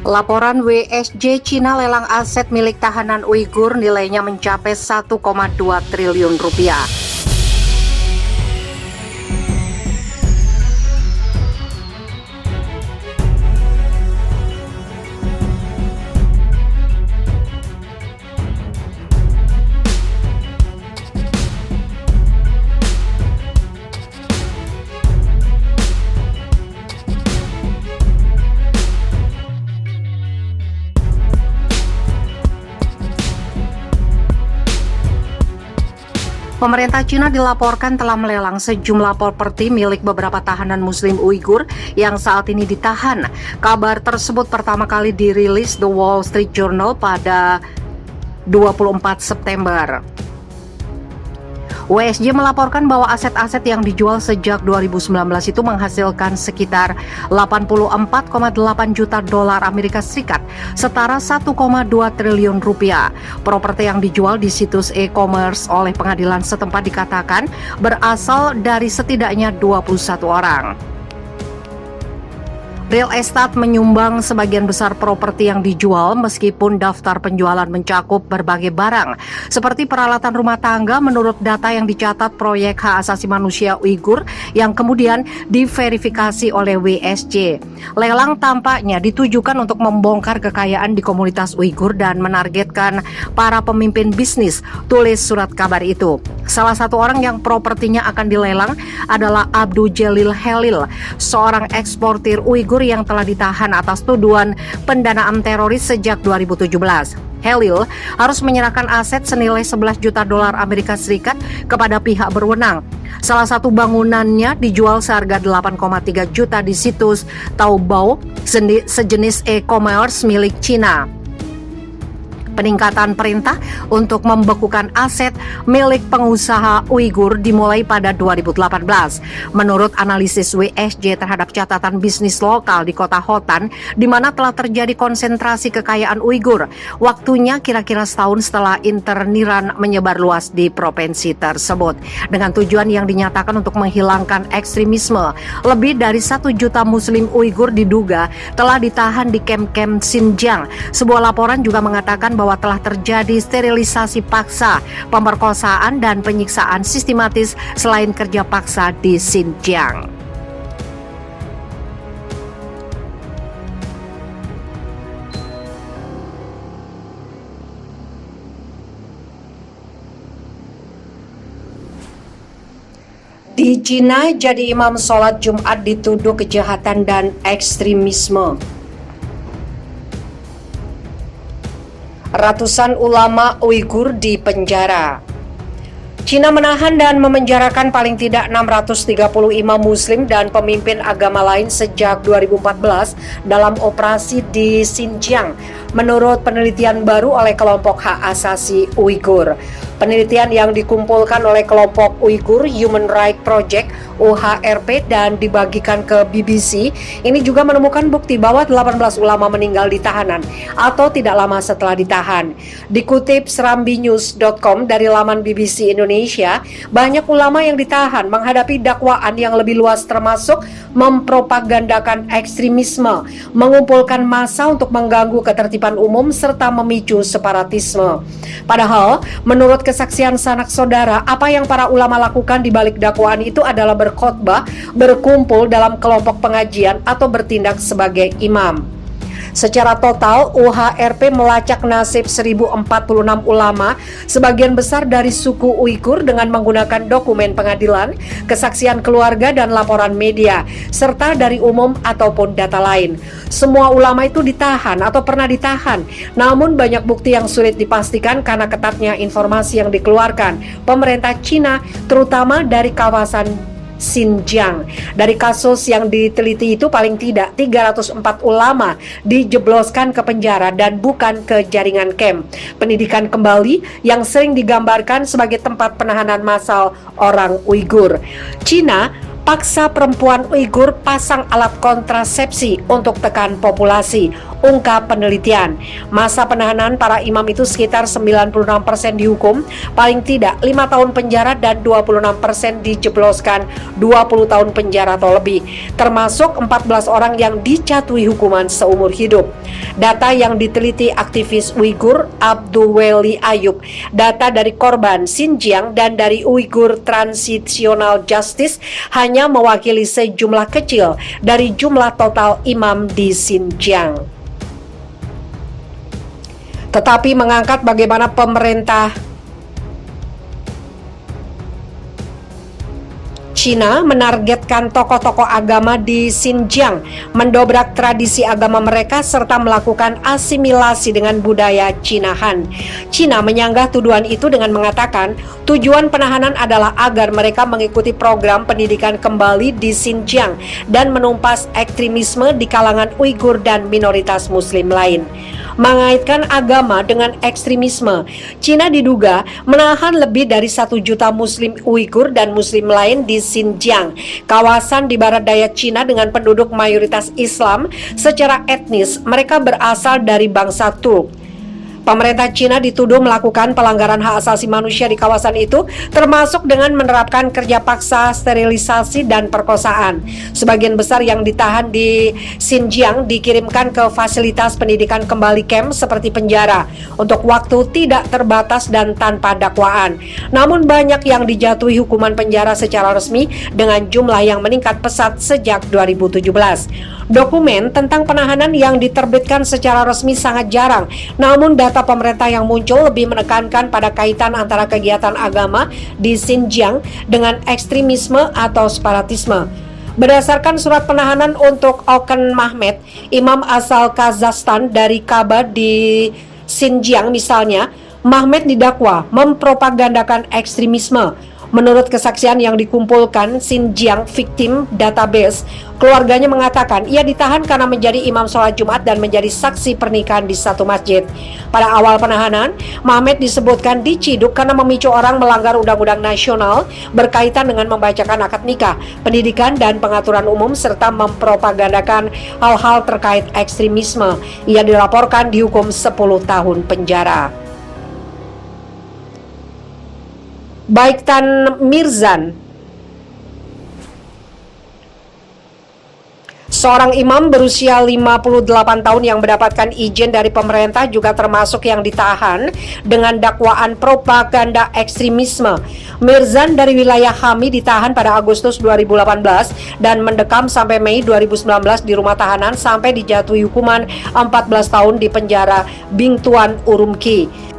Laporan WSJ Cina lelang aset milik tahanan Uighur nilainya mencapai 1,2 triliun rupiah. Pemerintah Cina dilaporkan telah melelang sejumlah properti milik beberapa tahanan Muslim Uighur yang saat ini ditahan. Kabar tersebut pertama kali dirilis The Wall Street Journal pada 24 September. WSJ melaporkan bahwa aset-aset yang dijual sejak 2019 itu menghasilkan sekitar 84,8 juta dolar Amerika Serikat, setara 1,2 triliun rupiah. Properti yang dijual di situs e-commerce oleh pengadilan setempat dikatakan berasal dari setidaknya 21 orang. Real estate menyumbang sebagian besar properti yang dijual meskipun daftar penjualan mencakup berbagai barang seperti peralatan rumah tangga menurut data yang dicatat proyek hak asasi manusia Uighur yang kemudian diverifikasi oleh WSJ. Lelang tampaknya ditujukan untuk membongkar kekayaan di komunitas Uighur dan menargetkan para pemimpin bisnis, tulis surat kabar itu. Salah satu orang yang propertinya akan dilelang adalah Abdul Jalil Helil, seorang eksportir Uighur yang telah ditahan atas tuduhan pendanaan teroris sejak 2017. Helil harus menyerahkan aset senilai 11 juta dolar Amerika Serikat kepada pihak berwenang. Salah satu bangunannya dijual seharga 8,3 juta di situs Taobao, sejenis e-commerce milik Cina. Peningkatan perintah untuk membekukan aset milik pengusaha Uighur dimulai pada 2018. Menurut analisis WSJ terhadap catatan bisnis lokal di kota Hotan, di mana telah terjadi konsentrasi kekayaan Uighur, waktunya kira-kira setahun setelah interniran menyebar luas di provinsi tersebut. Dengan tujuan yang dinyatakan untuk menghilangkan ekstremisme, lebih dari 1 juta Muslim Uighur diduga telah ditahan di kamp-kamp Xinjiang. Sebuah laporan juga mengatakan bahwa telah terjadi sterilisasi paksa, pemerkosaan, dan penyiksaan sistematis selain kerja paksa di Xinjiang. Di Cina, jadi imam sholat Jumat dituduh kejahatan dan ekstremisme. Ratusan ulama Uighur di penjara. Cina menahan dan memenjarakan paling tidak 630 imam muslim dan pemimpin agama lain sejak 2014 dalam operasi di Xinjiang, menurut penelitian baru oleh kelompok hak asasi Uighur. Penelitian yang dikumpulkan oleh kelompok Uighur Human Rights Project (UHRP) dan dibagikan ke BBC ini juga menemukan bukti bahwa 18 ulama meninggal di tahanan atau tidak lama setelah ditahan. Dikutip serambinews.com dari laman BBC Indonesia, banyak ulama yang ditahan menghadapi dakwaan yang lebih luas termasuk mempropagandakan ekstremisme, mengumpulkan massa untuk mengganggu ketertiban umum serta memicu separatisme. Padahal menurut kesaksian sanak saudara, apa yang para ulama lakukan di balik dakwaan itu adalah berkhotbah, berkumpul dalam kelompok pengajian atau bertindak sebagai imam. Secara total, UHRP melacak nasib 1046 ulama, sebagian besar dari suku Uighur dengan menggunakan dokumen pengadilan, kesaksian keluarga dan laporan media, serta dari umum ataupun data lain. Semua ulama itu ditahan atau pernah ditahan, namun banyak bukti yang sulit dipastikan karena ketatnya informasi yang dikeluarkan pemerintah Cina, terutama dari kawasan Xinjiang. Dari kasus yang diteliti itu paling tidak 304 ulama dijebloskan ke penjara dan bukan ke jaringan camp pendidikan kembali yang sering digambarkan sebagai tempat penahanan massal orang Uighur. Cina Paksa perempuan Uighur pasang alat kontrasepsi untuk tekan populasi, ungkap penelitian. Masa penahanan para imam itu sekitar 96% dihukum, paling tidak 5 tahun penjara dan 26% dijebloskan 20 tahun penjara atau lebih, termasuk 14 orang yang dijatuhi hukuman seumur hidup. Data yang diteliti aktivis Uighur Abdul Weli Ayub, data dari korban Xinjiang dan dari Uighur Transitional Justice hanya mewakili sejumlah kecil dari jumlah total imam di Xinjiang. Tetapi mengangkat bagaimana pemerintah Cina menargetkan tokoh-tokoh agama di Xinjiang, mendobrak tradisi agama mereka serta melakukan asimilasi dengan budaya Cina Han. Cina menyanggah tuduhan itu dengan mengatakan tujuan penahanan adalah agar mereka mengikuti program pendidikan kembali di Xinjiang dan menumpas ekstremisme di kalangan Uighur dan minoritas Muslim lain. Mengaitkan agama dengan ekstremisme, Cina diduga menahan lebih dari 1 juta Muslim Uighur dan Muslim lain di Xinjiang, kawasan di barat daya Cina dengan penduduk mayoritas Islam. Secara etnis, mereka berasal dari bangsa Turk. Pemerintah Cina dituduh melakukan pelanggaran hak asasi manusia di kawasan itu, termasuk dengan menerapkan kerja paksa, sterilisasi, dan perkosaan. Sebagian besar yang ditahan di Xinjiang dikirimkan ke fasilitas pendidikan kembali camp seperti penjara untuk waktu tidak terbatas dan tanpa dakwaan. Namun banyak yang dijatuhi hukuman penjara secara resmi dengan jumlah yang meningkat pesat sejak 2017. Dokumen tentang penahanan yang diterbitkan secara resmi sangat jarang, namun data pemerintah yang muncul lebih menekankan pada kaitan antara kegiatan agama di Xinjiang dengan ekstremisme atau separatisme. Berdasarkan surat penahanan untuk Okan Mahmet, imam asal Kazakhstan dari Kaba di Xinjiang misalnya, Mahmet didakwa mempropagandakan ekstremisme. Menurut kesaksian yang dikumpulkan Xinjiang Victim Database, keluarganya mengatakan ia ditahan karena menjadi imam sholat Jumat dan menjadi saksi pernikahan di satu masjid. Pada awal penahanan, Mahmet disebutkan diciduk karena memicu orang melanggar undang-undang nasional berkaitan dengan membacakan akad nikah, pendidikan dan pengaturan umum serta mempropagandakan hal-hal terkait ekstremisme. Ia dilaporkan dihukum 10 tahun penjara. Baiktan Mirzan, seorang imam berusia 58 tahun yang mendapatkan izin dari pemerintah juga termasuk yang ditahan dengan dakwaan propaganda ekstremisme. Mirzan dari wilayah Hami ditahan pada Agustus 2018 dan mendekam sampai Mei 2019 di rumah tahanan sampai dijatuhi hukuman 14 tahun di penjara Bingtuan Urumqi.